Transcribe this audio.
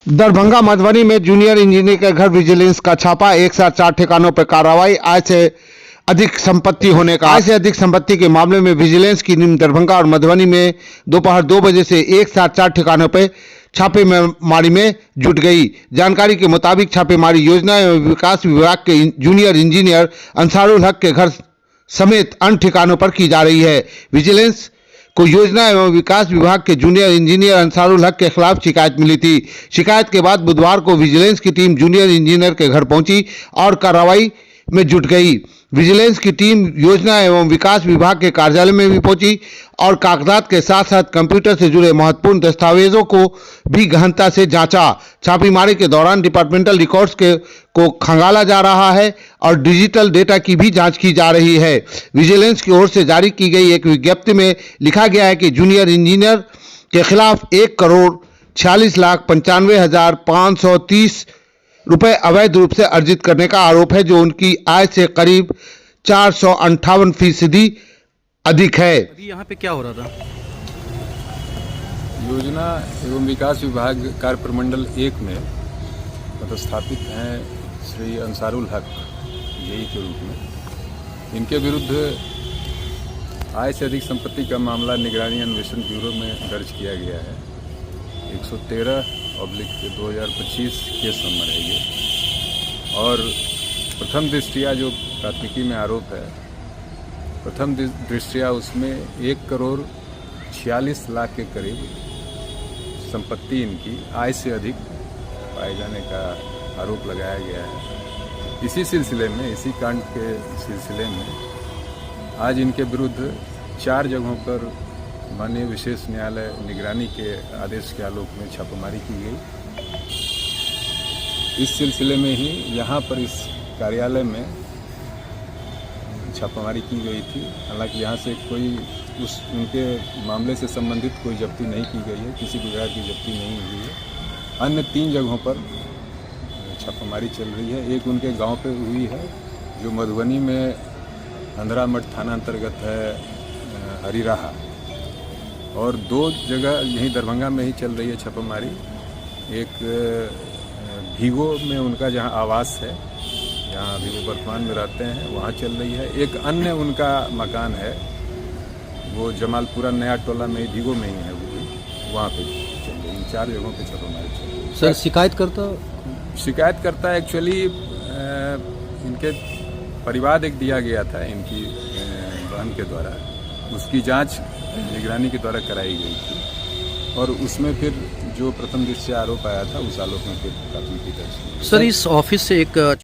दरभंगा मधुबनी में junior engineer के घर विजिलेंस का छापा, एक साथ 4 ठिकानों पर कार्रवाई। आय से अधिक संपत्ति के मामले में विजिलेंस की टीम दरभंगा और मधुबनी में दोपहर 2 बजे से एक साथ 4 ठिकानों पर छापेमारी में जुट गई। जानकारी के मुताबिक छापेमारी योजना एवं विकास विभाग के जूनियर इंजीनियर अंसारुल हक के घर समेत अन्य ठिकानों पर की जा रही है। विजिलेंस को योजना एवं विकास विभाग के जूनियर इंजीनियर अंसारुल हक के खिलाफ शिकायत मिली थी। शिकायत के बाद बुधवार को विजिलेंस की टीम जूनियर इंजीनियर के घर पहुंची और कार्रवाई में जुट गई। विजिलेंस की टीम योजना एवं विकास विभाग के कार्यालय में भी पहुंची और कागजात के साथ साथ कंप्यूटर से जुड़े महत्वपूर्ण दस्तावेजों को भी गहनता से जांचा। छापेमारी के दौरान डिपार्टमेंटल रिकॉर्ड्स को खंगाला जा रहा है और डिजिटल डेटा की भी जांच की जा रही है। विजिलेंस की ओर से जारी की गई एक विज्ञप्ति में लिखा गया है कि जूनियर इंजीनियर के खिलाफ 1,46,95,530 रुपए अवैध रूप से अर्जित करने का आरोप है, जो उनकी आय से करीब 458% अधिक है। अभी यहाँ पे क्या हो रहा था? योजना एवं विकास विभाग कार्य प्रमंडल 1 में पदस्थापित हैं श्री अंसारुल हक यही के रूप में। इनके विरुद्ध आय से अधिक संपत्ति का मामला निगरानी अन्वेषण ब्यूरो में दर्ज किया गया है। 113/2025 केस नंबर है ये। और प्रथम दृष्टया जो प्राथमिकी में आरोप है, प्रथम दृष्टया उसमें 1,46,00,000 के करीब संपत्ति इनकी आय से अधिक पाए जाने का आरोप लगाया गया है। इसी सिलसिले में, इसी कांड के सिलसिले में आज इनके विरुद्ध 4 जगहों पर माननीय विशेष न्यायालय निगरानी के आदेश के आलोक में छापेमारी की गई। इस सिलसिले में ही यहाँ पर इस कार्यालय में छापेमारी की गई थी। हालांकि यहाँ से कोई उनके मामले से संबंधित कोई जब्ती नहीं की गई है, किसी प्रकार की जब्ती नहीं हुई है। अन्य 3 जगहों पर छापेमारी चल रही है। एक उनके गांव पे हुई है जो मधुबनी में अंधरा मठ थाना अंतर्गत है हरिराहा, और 2 जगह यहीं दरभंगा में ही चल रही है छापेमारी। एक भीगो में उनका जहां आवास है, जहां अभी वो वर्तमान में रहते हैं, वहां चल रही है। एक अन्य उनका मकान है, वो जमालपुरा नया टोला में भीगो में ही है, वो वहाँ पे चल रही है। इन 4 जगहों पे छापेमारी चल रही है। सर, शिकायतकर्ता एक्चुअली इनके परिवाद एक दिया गया था इनकी बहन के द्वारा, उसकी जांच निगरानी के द्वारा कराई गई थी और उसमें फिर जो प्रथम दृष्टया आरोप आया था उस आरोप में फिर प्राथमिकी दर्ज की। सर, इस ऑफिस से एक